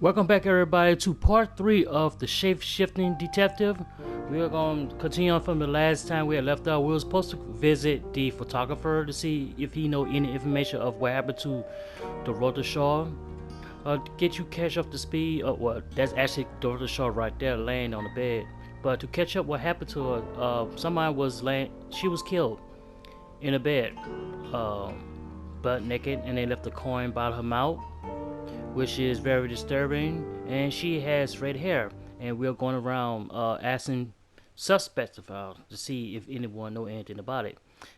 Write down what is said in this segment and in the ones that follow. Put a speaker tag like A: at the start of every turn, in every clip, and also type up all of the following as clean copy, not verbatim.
A: Welcome back, everybody, to part 3 of the Shapeshifting Detective. We are going to continue on from the last time we had left off. We were supposed to visit the photographer to see if he know any information of what happened to Dorota Shaw. To get you catch up to speed, well, that's actually Dorota Shaw right there laying on the bed. But to catch up what happened to her, somebody was she was killed in a bed, butt naked, and they left a coin by her mouth, which is very disturbing. And she has red hair, and we're going around asking suspects about to see if anyone know anything about it.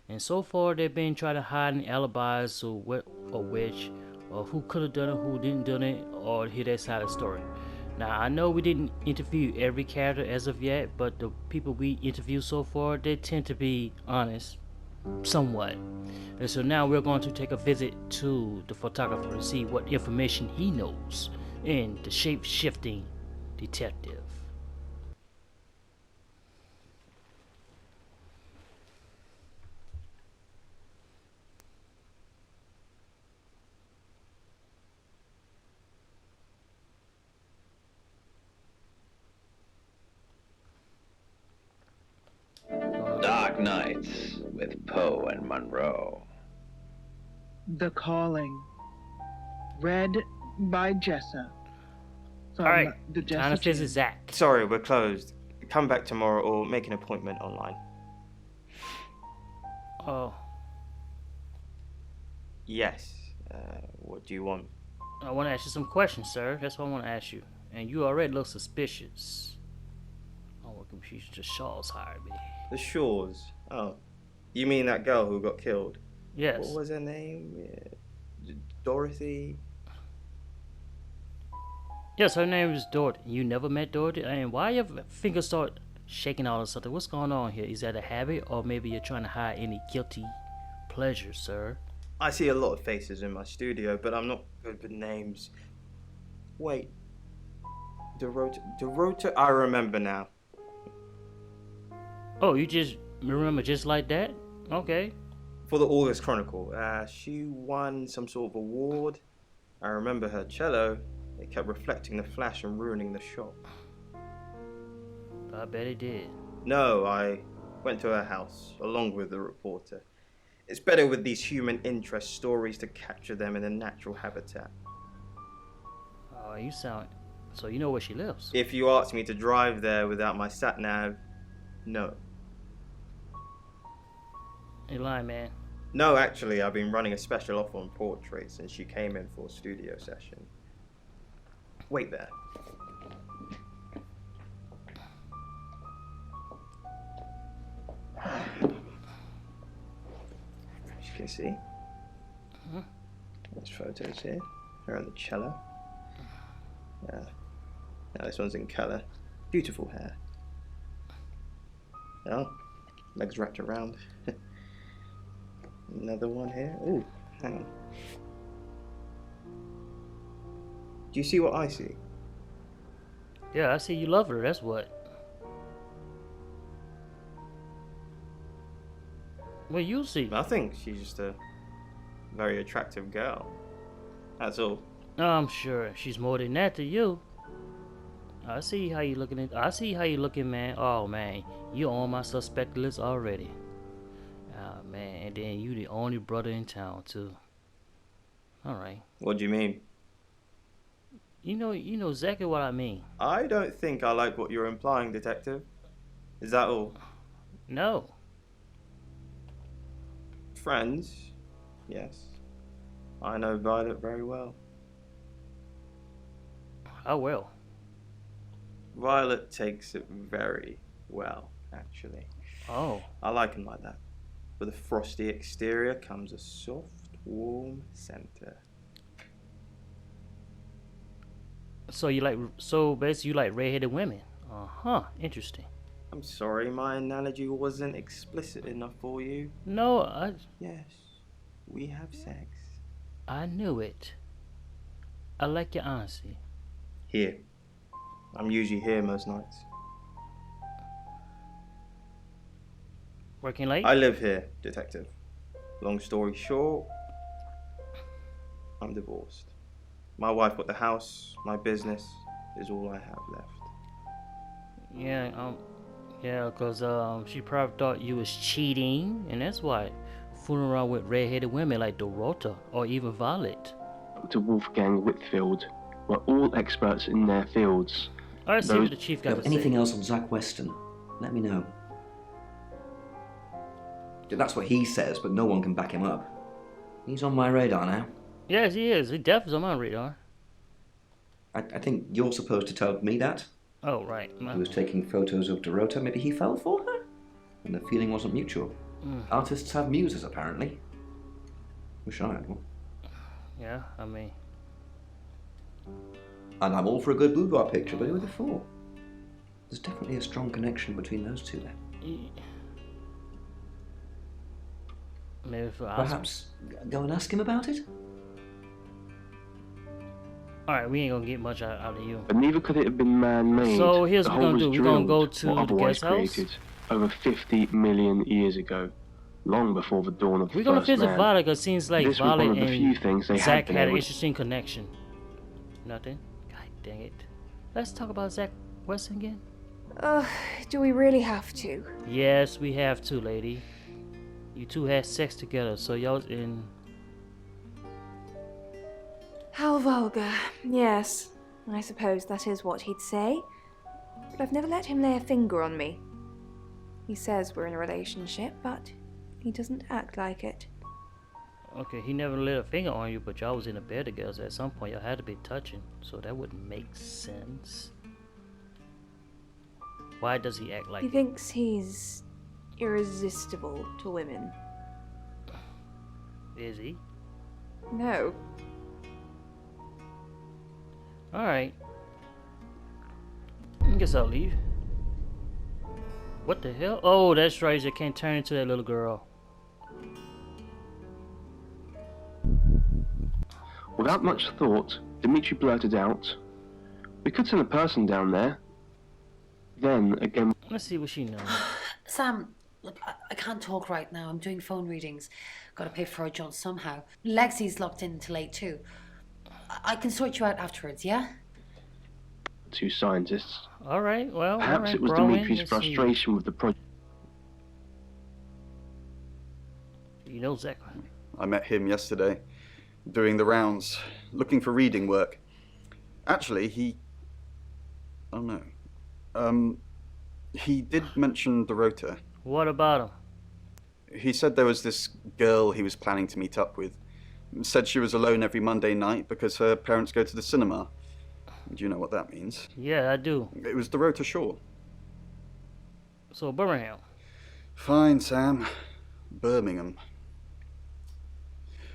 A: And so far, they've been trying to hide any alibis or what or which or who could have done it, who didn't done it, or hear that side of the story. Now I know we didn't interview every character as of yet, but the people we interviewed so far, they tend to be honest, somewhat. And so now we're going to take a visit to the photographer and see what information he knows in the shape-shifting detective.
B: Dark Nights with Poe and Monroe.
C: The Calling. Read by Jessa. From
A: All right,
C: the
A: time to visit Zach.
D: Sorry, we're closed. Come back tomorrow or make an appointment online.
A: Oh,
D: Yes. What do you want?
A: I want to ask you some questions, sir. That's what I want to ask you. And you already look suspicious. Oh, what confusion? Just Shaw's hired me.
D: The Shaws. Oh. You mean that girl who got killed?
A: Yes.
D: What was her name? Dorothy?
A: Yes, her name is Dorothy. You never met Dorothy? And why your fingers start shaking all of a sudden? What's going on here? Is that a habit, or maybe you're trying to hide any guilty pleasure, sir?
D: I see a lot of faces in my studio, but I'm not good with names. Wait. Dorota? I remember now.
A: Oh, you just remember just like that? Okay.
D: For the August Chronicle, she won some sort of award. I remember her cello. It kept reflecting the flash and ruining the shot.
A: I bet it did.
D: No, I went to her house, along with the reporter. It's better with these human interest stories to capture them in a natural habitat.
A: Oh, you sound... So you know where she lives?
D: If you asked me to drive there without my sat-nav, no.
A: You're lying, man.
D: No, actually, I've been running a special offer on portraits and she came in for a studio session. Wait there. As you can see, there's photos here. Her on the cello. Now this one's in colour. Beautiful hair. Oh, legs wrapped around. Another one here. Ooh, hang on. Do you see what I see?
A: Yeah, I see you love her, that's what. Well, you see.
D: I think she's just a very attractive girl. That's all.
A: I'm sure she's more than that to you. I see how you looking at. I see how you looking, man. Oh man, you on my suspect list already. Oh man, and then you the only brother in town too. All right.
D: What do you mean?
A: You know exactly what I mean.
D: I don't think I like what you're implying, Detective. Is that all?
A: No.
D: Friends? Yes. I know Violet very well.
A: Oh well.
D: Violet takes it very well, actually.
A: Oh.
D: I like him like that. With a frosty exterior comes a soft, warm center.
A: So basically you like redheaded women. Interesting.
D: I'm sorry, my analogy wasn't explicit enough for you.
A: No,
D: Yes, we have sex.
A: I knew it. I like your honesty.
D: Here. I'm usually here most nights.
A: Working late?
D: I live here, Detective. Long story short, I'm divorced. My wife bought the house. My business is all I have left.
A: Yeah, because she probably thought you was cheating, and that's why fooling around with red-headed women like Dorota or even Violet.
E: Dr. Wolfgang Whitfield were all experts in their fields.
A: Alright, see what the chief
F: If
A: got
F: you
A: to
F: have anything
A: say.
F: else on Zach Weston, let me know. That's what he says, but no one can back him up. He's on my radar now.
A: Yes, he is. He definitely on my radar.
F: I think you're supposed to tell me that.
A: Oh, right.
F: He was taking photos of Dorota. Maybe he fell for her? And the feeling wasn't mutual. Artists have muses, apparently. Wish I had one.
A: Yeah, I mean...
F: And I'm all for a good boudoir picture, but who would have thought? There's definitely a strong connection between those two there.
A: Maybe for
F: Perhaps go and ask him about it?
A: Alright, we ain't gonna get much out of you.
E: But neither could it have been man-made.
A: So here's
E: The
A: what we're
E: hole
A: gonna do.
E: was
A: We're gonna go
E: drilled
A: to
E: or
A: the
E: otherwise
A: guest house.
E: created over 50 million years ago, long before the dawn of the
A: We're gonna
E: first
A: visit
E: man.
A: Violet because it seems like
E: This was
A: Violet
E: one of the few things they
A: and
E: had
A: Zach
E: been
A: had an
E: able to-
A: interesting connection. Nothing? God dang it. Let's talk about Zach Weston again.
G: Do we really have to?
A: Yes, we have to, lady. You two had sex together, so y'all in...
G: How vulgar. Yes, I suppose that is what he'd say. But I've never let him lay a finger on me. He says we're in a relationship, but he doesn't act like it.
A: Okay, he never laid a finger on you, but y'all was in a bed together, so at some point y'all had to be touching, so that wouldn't make sense. Why does he act like
G: He thinks he's irresistible to women.
A: Is he?
G: No.
A: Alright. I guess I'll leave. What the hell? Oh, that's right, you can't turn into that little girl.
E: Without much thought, Dimitri blurted out, "We could send a person down there." Then again,
A: Let's see what she knows.
H: Sam, look, I can't talk right now. I'm doing phone readings. Got to pay for a job somehow. Lexi's locked in till 8 too. I can sort you out afterwards, yeah?
E: two scientists.
A: Alright, well,
E: Perhaps
A: alright,
E: it was
A: Brolin,
E: Dimitri's
A: let's see.
E: frustration with the project.
A: You know Zach.
I: I met him yesterday, doing the rounds, looking for reading work. Actually, oh no. He did mention Dorota.
A: What about him?
I: He said there was this girl he was planning to meet up with. Said she was alone every Monday night because her parents go to the cinema. Do you know what that means?
A: Yeah, I do.
I: It was Dorota Shaw.
A: So, Birmingham.
I: Fine, Sam. Birmingham.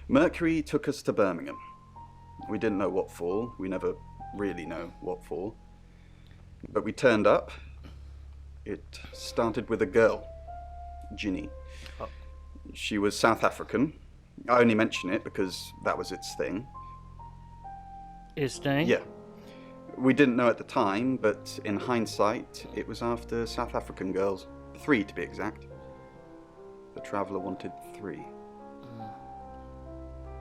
I: Mercury took us to Birmingham. We didn't know what for. We never really know what for. But we turned up. It started with a girl, Ginny.
A: Oh.
I: She was South African. I only mention it because that was its thing.
A: His thing?
I: Yeah. We didn't know at the time, but in hindsight, it was after South African girls. 3 to be exact. The Traveller wanted 3.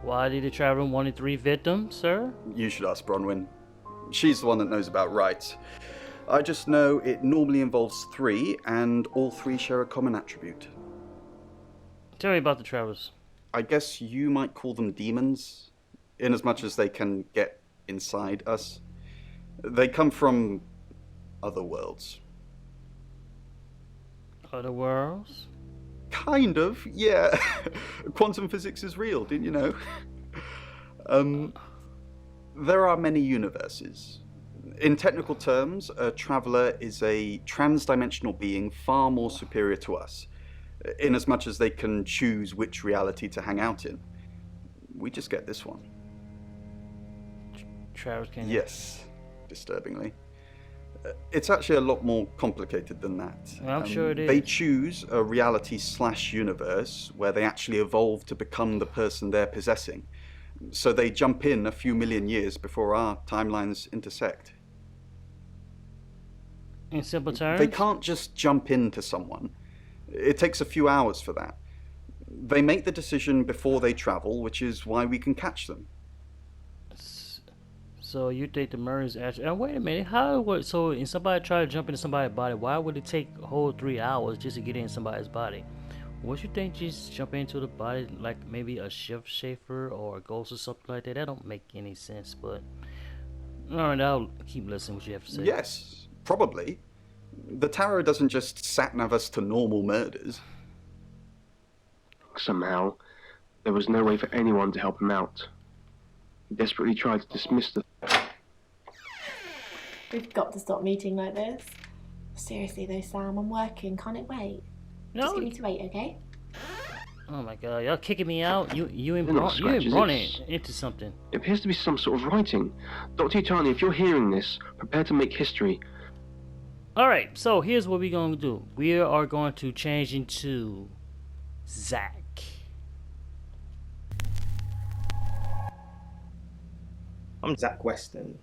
A: Why did the traveler wanted 3 victims, sir?
I: You should ask Bronwyn. She's the one that knows about rights. I just know it normally involves 3, and all 3 share a common attribute.
A: Tell me about the travelers.
I: I guess you might call them demons, in as much as they can get inside us. They come from other worlds.
A: Other worlds?
I: Kind of, yeah. Quantum physics is real, didn't you know? There are many universes. In technical terms, a traveller is a trans-dimensional being far more superior to us, in as much as they can choose which reality to hang out in. We just get this one.
A: Travelers can...
I: Yes, disturbingly. It's actually a lot more complicated than that.
A: I'm sure it is.
I: They choose a reality/universe where they actually evolve to become the person they're possessing. So they jump in a few million years before our timelines intersect.
A: In simple terms?
I: They can't just jump into someone. It takes a few hours for that. They make the decision before they travel, which is why we can catch them.
A: So you think the murder is actually? Wait a minute. How would so? If somebody try to jump into somebody's body, why would it take a whole 3 hours just to get in somebody's body? What you think? Just jump into the body like maybe a shapeshifter or a ghost or something like that? That don't make any sense. But all right, I'll keep listening. What you have to say?
I: Yes, probably. The tarot doesn't just sat-nav us to normal murders.
E: Somehow, there was no way for anyone to help him out. He desperately tried to dismiss the...
J: We've got to stop meeting like this. Seriously though, Sam, I'm working. Can't it wait?
A: No.
J: Just get me to wait, okay?
A: Oh my God, y'all kicking me out? You ain't
E: They're not scratches,
A: running
E: it's-
A: into something.
E: It appears to be some sort of writing. Dr. Utani, if you're hearing this, prepare to make history.
A: Alright, so here's what we're going to do. We are going to change into Zach.
D: I'm Zach Weston.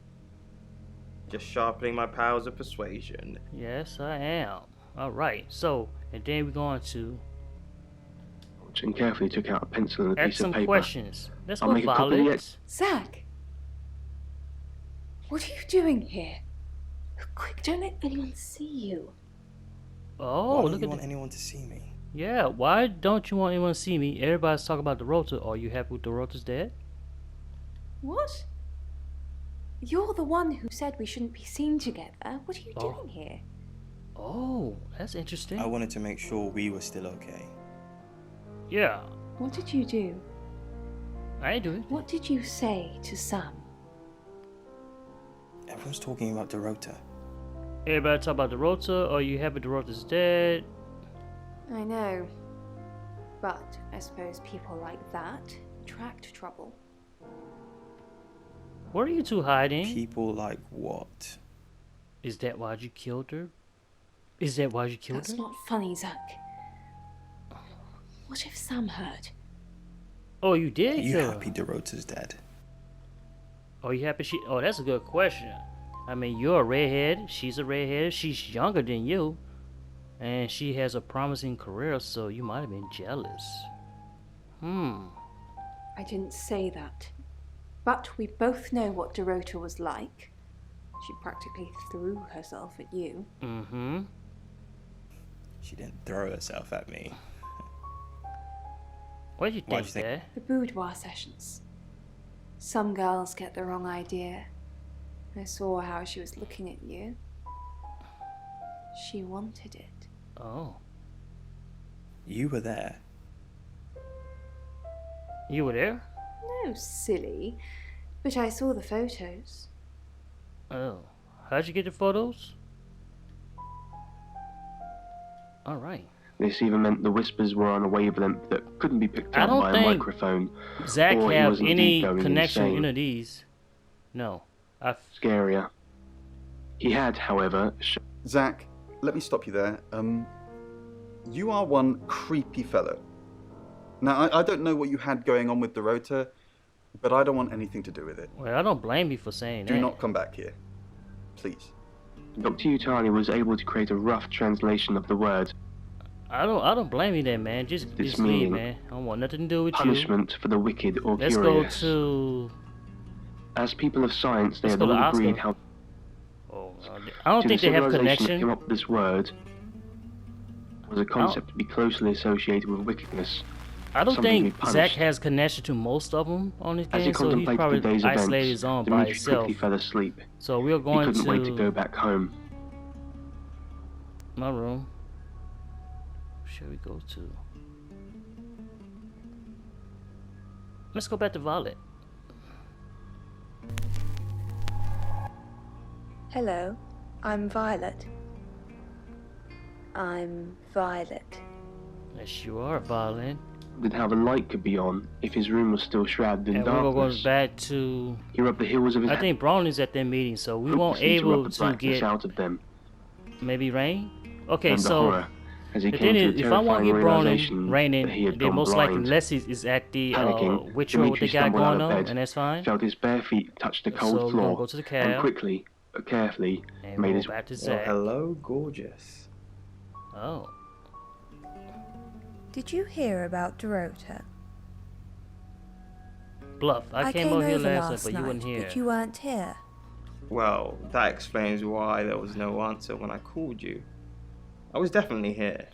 D: Just sharpening my powers of persuasion.
A: Yes, I am. Alright, so, and then we're going to
E: And carefully took out a pencil and a
A: ask
E: piece
A: some
E: of paper.
A: questions. Let's
E: I'll
A: go,
E: make a copy of
A: Violet.
G: Zach! What are you doing here? Quick, don't let anyone see you.
A: Oh,
K: Why
A: look
K: don't you
A: at
K: want
A: that.
K: anyone to see me?
A: Yeah, why don't you want anyone to see me? Everybody's talking about Dorota. Are you happy with Dorota's dad?
G: What? You're the one who said we shouldn't be seen together. What are you
A: Oh.
G: doing here?
A: Oh, that's interesting.
K: I wanted to make sure we were still okay.
A: Yeah,
G: What did you do?
A: I ain't do it.
G: What did you say to Sam?
K: Everyone's talking about Dorota.
A: Everybody talk about Dorota. Are you happy Dorota's dead?
G: I know. But I suppose people like that attract trouble.
A: What are you two hiding?
K: People like what?
A: Is that why you killed her? Is that why you killed
G: That's
A: her?
G: not funny, Zach. What if Sam heard?
A: Oh, you did
K: Are you
A: kill her.
K: happy Dorota's dead?
A: Are you happy she... Oh, that's a good question. I mean, you're a redhead. She's a redhead. She's younger than you. And she has a promising career, so you might have been jealous.
G: I didn't say that. But we both know what Dorota was like. She practically threw herself at you.
A: Mm-hmm.
K: She didn't throw herself at me.
A: What do you
K: Why'd
A: think,
K: you think-
A: Dad?
G: The boudoir sessions. Some girls get the wrong idea. I saw how she was looking at you. She wanted it.
A: Oh.
K: You were there.
A: You were there?
G: No, silly. But I saw the photos.
A: Oh. How'd you get the photos? Alright.
E: This even meant the whispers were on a wavelength that couldn't be picked
A: I
E: up
A: don't
E: by a
A: think
E: microphone.
A: Zach
E: or he
A: have
E: was indeed
A: any
E: going
A: connection
E: insane.
A: with any of these. No.
E: Scarier. He had, however,
I: Zach, let me stop you there. You are one creepy fellow. Now, I don't know what you had going on with Dorota, but I don't want anything to do with it.
A: Well, I don't blame you for saying
I: Do
A: that.
I: not come back here. Please.
E: Dr. Utani was able to create a rough translation of the word
A: I don't blame you then, man. Just leave,
E: meaning
A: man. I don't want nothing to do with
E: punishment for the wicked or
A: you. Let's
E: curious.
A: go to...
E: As people of science, they
A: Let's
E: had
A: go to
E: all agreed
A: Oscar.
E: how
A: Oh, I don't
E: to
A: think
E: the
A: they have
E: civilization that
A: connection.
E: came up with this word was a concept to be closely associated with wickedness.
A: I don't
E: something to be
A: think Zach
E: punished.
A: has connection to most of them on his
E: As he
A: game, so he's
E: contemplated
A: probably
E: the day's
A: isolated
E: events,
A: his own by
E: Dimitri
A: himself.
E: quickly fell asleep.
A: So we're
E: He
A: going
E: couldn't wait to go back home.
A: my room. Shall we go to? Let's go back to Violet.
G: Hello, I'm Violet. I'm Violet.
A: Yes, you are, Violet.
E: With how the light could be on if his room was still shrouded in
A: And we're going
E: darkness.
A: back to...
E: He rubbed the heels of his
A: I think Browning's at that meeting, so we won't
E: hopelessly to rub
A: able
E: the
A: to
E: blackness
A: get
E: out of them.
A: maybe rain. Okay,
E: And the
A: so
E: horror, as he
A: the
E: came
A: thing
E: to
A: is,
E: a
A: if I want to
E: terrifying
A: get Browning
E: realization
A: raining,
E: that he had
A: then
E: gone
A: most likely
E: blind.
A: Leslie is at the
E: Panicking,
A: ritual what they
E: Dimitri
A: got
E: stumbled out
A: going
E: of
A: on,
E: bed,
A: and that's fine.
E: felt his bare feet touch the
A: So
E: cold
A: we're gonna
E: floor,
A: go to the
E: and
A: cab.
E: quickly but carefully
A: And
E: made
A: go
E: his
A: back to
D: Oh,
A: Zach.
D: hello, gorgeous.
A: Oh.
L: Did you hear about Dorota?
A: bluff. I came over here last night, but you weren't here.
G: But you weren't here.
D: Well, that explains why there was no answer when I called you. I was definitely here.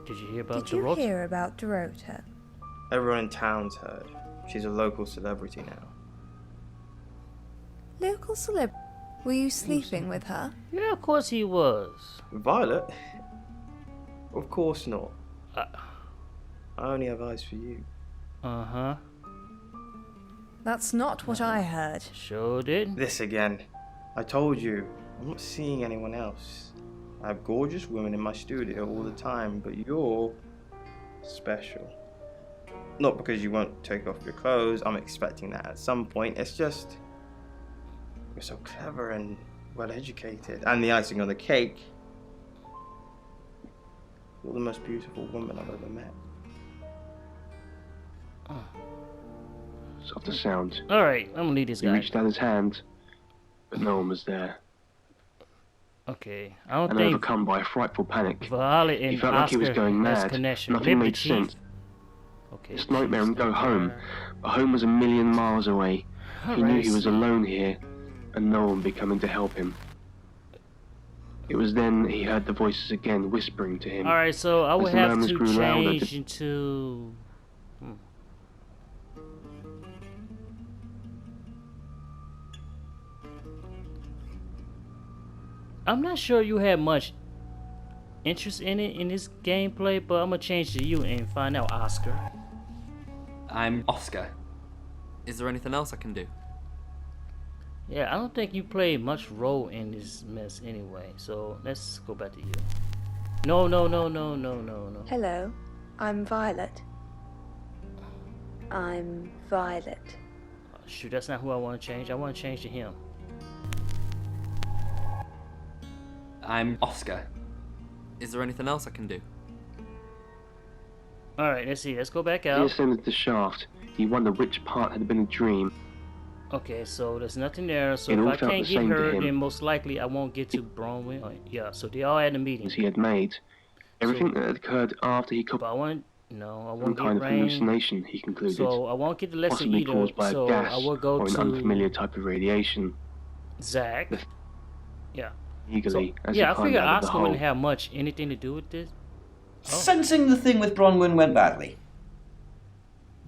A: Did you hear about Dorota?
G: Did you hear about Dorota?
D: Everyone in town's heard. She's a local celebrity now.
G: Local celebrity? Were you sleeping with her?
A: Yeah, of course he was.
D: Violet? Of course not. I only have eyes for you.
A: Uh-huh.
G: That's not what I heard.
A: Sure did.
D: This again. I told you, I'm not seeing anyone else. I have gorgeous women in my studio all the time, but you're special. Not because you won't take off your clothes, I'm expecting that at some point. It's just, you're so clever and well educated. And the icing on the cake, you're the most beautiful woman I've ever met.
E: Softer sound.
A: Alright, I'm gonna leave this guy.
E: He reached out his hand, but no one was there.
A: Okay, I don't
E: and
A: think
E: overcome by a frightful panic,
A: Violet and
E: he felt
A: Oscar
E: like he was going mad. Nothing made sense.
A: Okay,
E: This nightmare and go home, but home was a million miles away. He knew he was alone here, and no one would be coming to help him. It was then he heard the voices again whispering to him.
A: Alright, so I would have to
E: grew louder
A: change into... I'm not sure you had much interest in it in this gameplay, but I'm gonna change to you and find out Oscar.
L: I'm Oscar. Is there anything else I can do?
A: Yeah, I don't think you played much role in this mess anyway, so let's go back to you. No.
G: Hello, I'm Violet. I'm Violet.
A: Oh, shoot, that's not who I want to change. I want to change to him.
L: I'm Oscar. Is there anything else I can do?
A: Alright, let's see. Let's go back out.
E: He ascended the shaft. He wondered which part had been a dream.
A: Okay, so there's nothing there. So
E: It all
A: if I
E: felt
A: can't
E: the
A: get
E: same to
A: her,
E: him.
A: then most likely I won't get to Bronwyn. Yeah, so they all had a meeting.
E: He had made. Everything that had occurred after he could.
A: But I won't
E: Some kind of
A: rain.
E: hallucination, he concluded.
A: So I won't get the lesson
E: possibly
A: either.
E: caused by
A: So
E: a gas
A: I will go
E: or an
A: to
E: unfamiliar type of radiation.
A: Zach. Yeah.
E: Eagerly,
A: So,
E: as
A: yeah,
E: he
A: I
E: climbed
A: figured
E: out of the
A: Oscar
E: hole.
A: wouldn't have much anything to do with this.
F: Sensing the thing with Bronwyn went badly.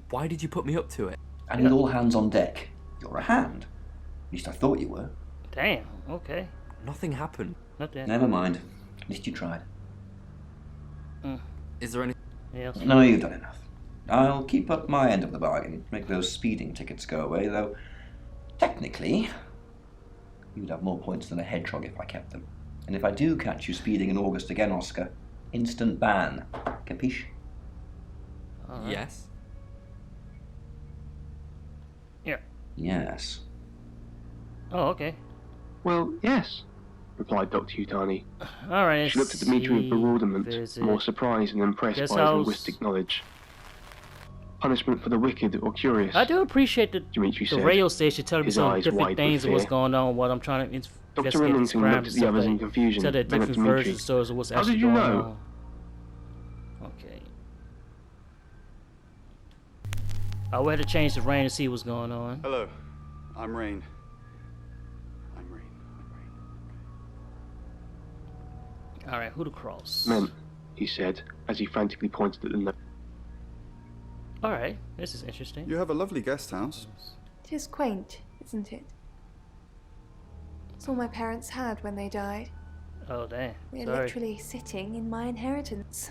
L: Why did you put me up to it?
F: And with all hands on deck, you're a hand. At least I thought you were.
A: Damn, okay.
L: Nothing happened.
A: Nothing.
F: Never mind. At least you tried.
L: Is there any...
A: Yes.
F: No, you've done enough. I'll keep up my end of the bargain, make those speeding tickets go away, though technically you'd have more points than a hedgehog if I kept them. And if I do catch you speeding in August again, Oscar, instant ban. Capiche?
L: Yes.
A: Yeah.
F: Yes.
A: Oh, okay.
E: Well, yes, replied Dr. Utani.
A: Alright,
E: She looked at Dimitri with bewilderment, more surprised and impressed
A: Guess
E: by his
A: I'll
E: linguistic knowledge. Punishment for the wicked or curious.
A: I do appreciate
E: Dimitri
A: the
E: said,
A: radio station telling me
E: his
A: some
E: eyes
A: different
E: wide
A: things
E: with
A: of what's
E: fear.
A: going on while I'm trying to
E: Dr.
A: investigate these
E: Remington
A: crimes
E: looked
A: and
E: at the
A: stuff.
E: others in
A: Like,
E: confusion,
A: tell the
E: then at
A: different
E: Dimitri.
A: versions of stories of what's
E: How
A: actually
E: did you
A: going
E: know?
A: on. Okay. I will have to change the rain to see what's going on.
I: Hello, I'm Rain.
A: Alright, who to cross?
E: Men, he said, as he frantically pointed at the note.
A: Alright, this is interesting.
I: You have a lovely guest house.
G: It is quaint, isn't it? It's all my parents had when they died.
A: Oh, damn.
G: We're
A: Sorry.
G: literally sitting in my inheritance.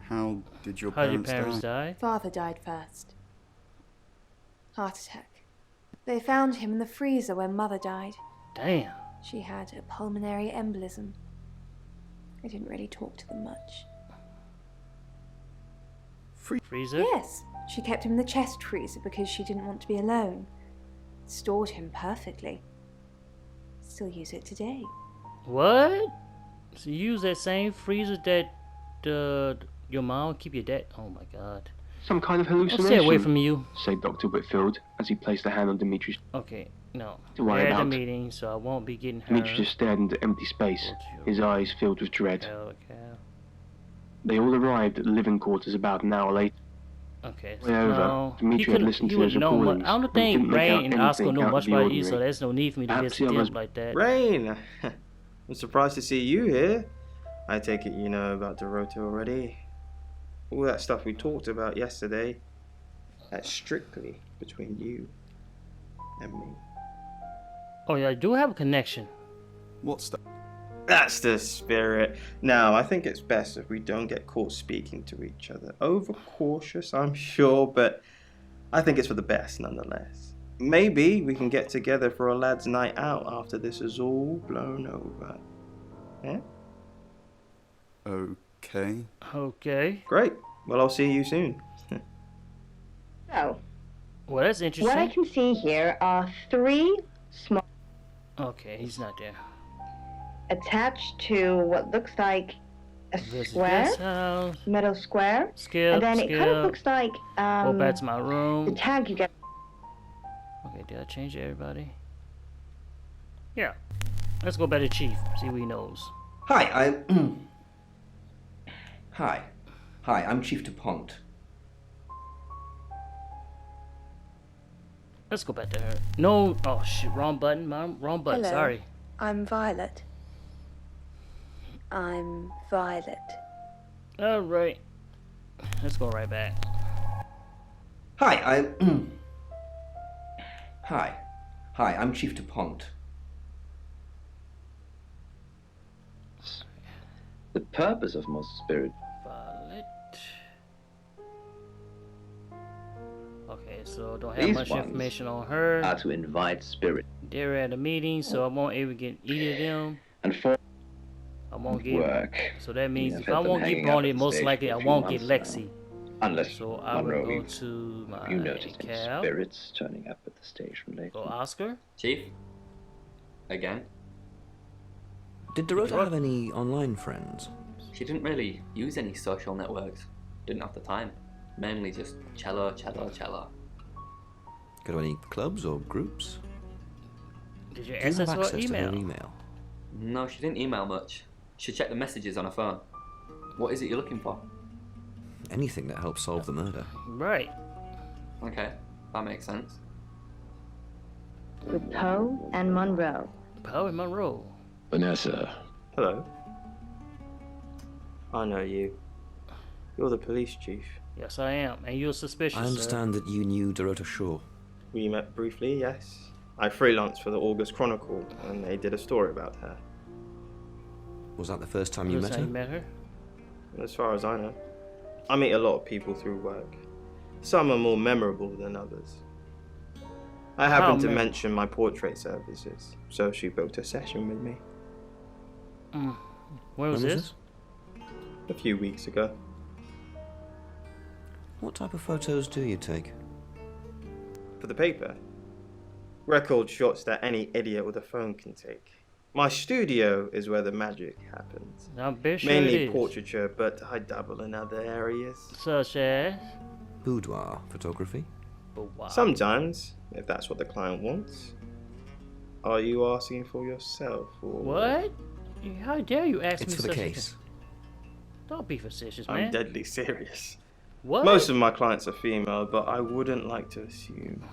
I: How did your
A: How did your
I: parents,
A: parents die?
G: Father died first. Heart attack. They found him in the freezer when Mother died.
A: Damn.
G: She had a pulmonary embolism. I didn't really talk to them much.
A: Freezer?
G: Yes, she kept him in the chest freezer because she didn't want to be alone. Stored him perfectly. Still use it today.
A: What? So you use that same freezer that your mom would keep your dad? Oh my god.
E: Some kind of
A: I'll
E: hallucination.
A: stay away from you.
E: Said Dr. Whitfield as he placed a hand on Dimitri's.
A: Okay, no.
E: To worry
A: We're at the
E: about.
A: meeting, so I won't be getting hurt.
E: Dimitri just stared into empty space, his eyes filled with dread. They all arrived at the living quarters about an hour later.
A: Okay.
E: Way over,
A: No,
E: Dimitri had listened
A: he
E: to those
A: wouldn't know much.
E: recordings.
A: I don't
E: He
A: think
E: didn't make out
A: Rain and Oscar
E: anything
A: know
E: out
A: much
E: of the
A: about you, so
E: ordinary.
A: there's no need for me to
E: Perhaps
A: listen
E: the
A: to
E: others-
A: him like that.
D: Rain! I'm surprised to see you here. I take it you know about Dorota already. All that stuff we talked about yesterday, that's strictly between you and me.
A: Oh yeah, I do have a connection.
I: What's that?
D: That's the spirit. Now, I think it's best if we don't get caught speaking to each other. Overcautious, I'm sure, but I think it's for the best nonetheless. Maybe we can get together for a lad's night out after this is all blown over. Yeah?
I: Okay.
A: Okay.
D: Great. Well, I'll see you soon.
M: So,
A: Well, that's interesting.
M: what I can see here are 3 small
A: Okay, he's not there.
M: attached to what looks like a
A: Visit
M: square,
A: this house.
M: metal square,
A: Skip,
M: and then it kind of
A: skip.
M: looks like
A: Go back to my
M: the
A: room.
M: tag you get.
A: Okay, did I change everybody? Yeah. Let's go back to Chief. See what he knows.
F: Hi, Hi. Hi, I'm Chief DuPont.
A: Let's go back to her. No. Oh shit! Wrong button. Wrong button.
G: Hello.
A: Sorry.
G: I'm Violet. I'm Violet.
A: All right. Let's go right back.
F: Hi, Hi. Hi, I'm Chief DuPont.
B: The purpose of most spirit.
A: Violet. Okay, so don't have
B: These
A: much
B: ones
A: information on her.
B: are to invite spirit.
A: They're at a meeting, so I won't able to get either of them.
B: And for
A: I won't get.
B: work.
A: So that means
B: I've
A: if
B: had
A: I
B: them
A: won't get
B: hanging out
A: Bonnie,
B: at the
A: most
B: station
A: likely
B: for
A: I
B: a few
A: won't get
B: months
A: Lexi.
B: now. Unless
A: So I will
B: Monroe,
A: go to my
B: have you noticed any
A: cab.
B: spirits turning up at the station lately?
A: Go Oscar.
L: Chief? Again?
N: Did Dorota have any online friends?
L: She didn't really use any social networks. Didn't have the time. Mainly just cello.
N: Go to any clubs or groups?
A: Did you
N: Do you
A: access
N: have
A: her
N: access to
A: email?
N: her email?
L: No, she didn't email much. She checked the messages on her phone. What is it you're looking for?
N: Anything that helps solve the murder.
A: Right.
L: Okay, that makes sense.
M: With Poe and Monroe.
A: Poe and Monroe.
O: Vanessa.
D: Hello. I know you. You're the police chief.
A: Yes, I am. And you're suspicious,
N: I understand that you knew Dorota Shaw.
D: We met briefly, yes. I freelanced for the August Chronicle, and they did a story about her.
N: Was that the first time you met her?
A: You met her?
D: As far as I know. I meet a lot of people through work. Some are more memorable than others. I happened to mention my portrait services, so she booked a session with me.
A: When was this?
D: A few weeks ago.
N: What type of photos do you take?
D: For the paper. Record shots that any idiot with a phone can take. My studio is where the magic happens. Mainly portraiture, but I dabble in other areas.
A: Such as?
N: Boudoir photography?
A: Boudoir.
D: Sometimes, if that's what the client wants. Are you asking for yourself, or...
A: What? How dare you ask
N: It's
A: me
N: for the
A: such
N: case.
A: Don't be facetious, man.
D: I'm deadly serious.
A: What?
D: Most of my clients are female, but I wouldn't like to assume.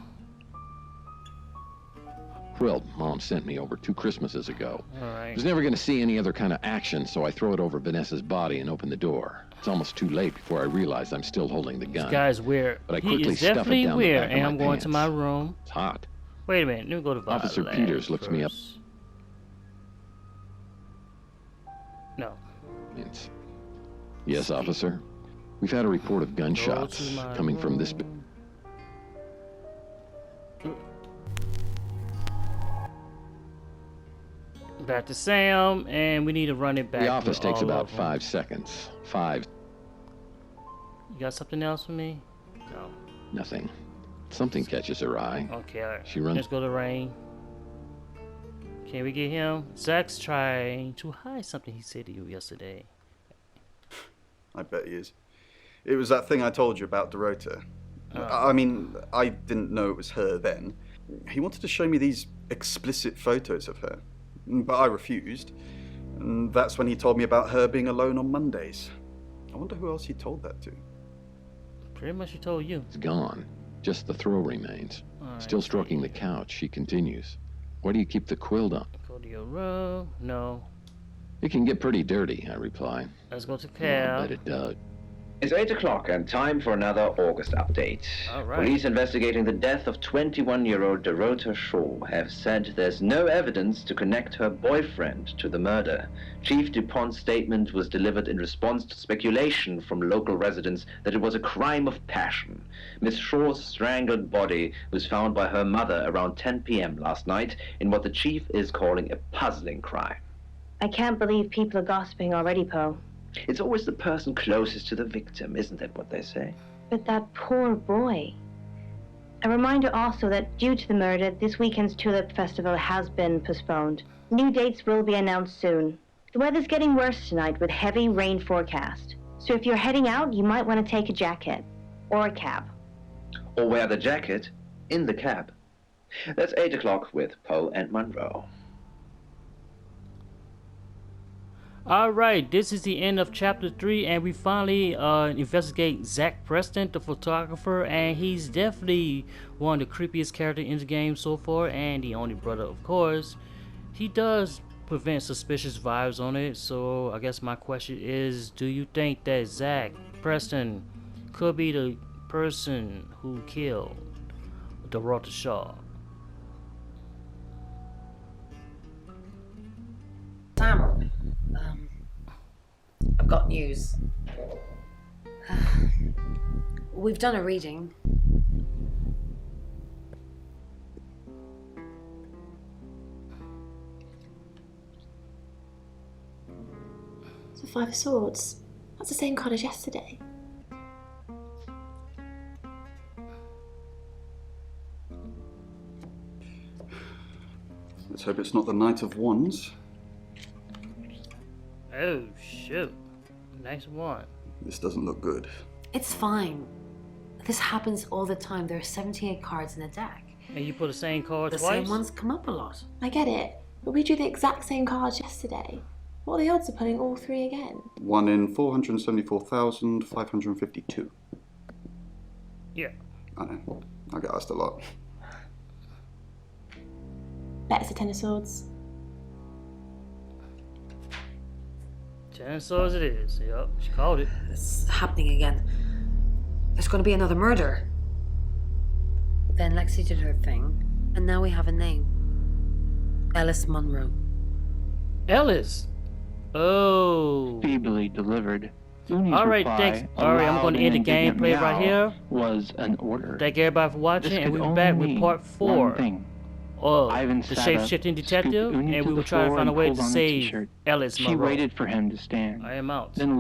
O: Well, Mom sent me over 2 Christmases ago.
A: All right.
O: I was never going to see any other kind of action, so I throw it over Vanessa's body and open the door. It's almost too late before I realize I'm still holding the gun.
A: This guy's weird.
O: But I
A: He
O: quickly
A: is
O: stuff it
A: definitely
O: down the
A: weird,
O: back of
A: and
O: my
A: I'm going to my
O: pants.
A: room.
O: It's hot.
A: Wait a minute, let me go to
O: Officer
A: Violet
O: Peters looks me up.
A: first. No.
O: Yes, officer. We've had a report of gunshots coming from this...
A: Back to Sam, and we need to run it back.
O: The office
A: with
O: takes
A: all
O: about
A: of them.
O: 5 seconds. 5.
A: You got something else for me? No.
O: Nothing. Something catches her eye.
A: Okay, all right.
O: She runs...
A: Let's go to Rain. Can we get him? Zach's trying to hide something he said to you yesterday.
I: I bet he is. It was that thing I told you about Dorota. I mean, I didn't know it was her then. He wanted to show me these explicit photos of her, but I refused. And that's when he told me about her being alone on Mondays. I wonder who else he told that to.
A: Pretty much she told you.
O: It's gone. Just the throw remains.
A: Alright,
O: Still stroking the couch, she continues. Why do you keep the quilt on?
A: Go to your room. No.
O: It can get pretty dirty, I reply.
A: Let's go to
O: Yeah, I bet
A: cab.
O: it does.
B: It's 8 o'clock and time for another August update.
A: All right.
B: Police investigating the death of 21-year-old Dorota Shaw have said there's no evidence to connect her boyfriend to the murder. Chief DuPont's statement was delivered in response to speculation from local residents that it was a crime of passion. Miss Shaw's strangled body was found by her mother around 10 p.m. last night in what the chief is calling a puzzling crime.
M: I can't believe people are gossiping already, Poe.
B: It's always the person closest to the victim, isn't that what they say?
M: But that poor boy. A reminder also that due to the murder, this weekend's Tulip Festival has been postponed. New dates will be announced soon. The weather's getting worse tonight with heavy rain forecast. So if you're heading out, you might want to take a jacket. Or a cab.
B: Or wear the jacket in the cab. That's 8 o'clock with Poe and Monroe.
A: Alright, this is the end of chapter 3, and we finally investigate Zach Preston, the photographer, and he's definitely one of the creepiest characters in the game so far, and the only brother, of course. He does prevent suspicious vibes on it, so I guess my question is, do you think that Zach Preston could be the person who killed Dorota Shaw?
H: Sam, I've got news. We've done a reading.
J: It's the Five of Swords. That's the same card as yesterday.
I: Let's hope it's not the Knight of Wands.
A: Oh, shoot. Nice one.
I: This doesn't look good.
H: It's fine. This happens all the time. There are 78 cards in a deck.
A: And you put the same card
H: The
A: twice?
H: same ones come up a lot.
J: I get it, but we drew the exact same cards yesterday. What are the odds of pulling all three again?
I: 1 in 474,552.
A: Yeah.
I: I know. I get asked a lot.
J: Bet it's a Ten of Swords.
A: 10 of Swords it is. Yep, she called it.
H: It's happening again. There's going to be another murder. Then Lexi did her thing, and now we have a name. Ellis Monroe.
A: Ellis! Oh.
E: Feebly delivered.
A: Alright, thanks. Alright, I'm going to end the gameplay right here.
E: Was an order.
A: Thank everybody for watching, and we'll be back with part 4 of the Shapeshifting Detective, and we will try to find a way to save Ellis Monroe.
E: She waited for him to stand.
A: I am out.
E: Then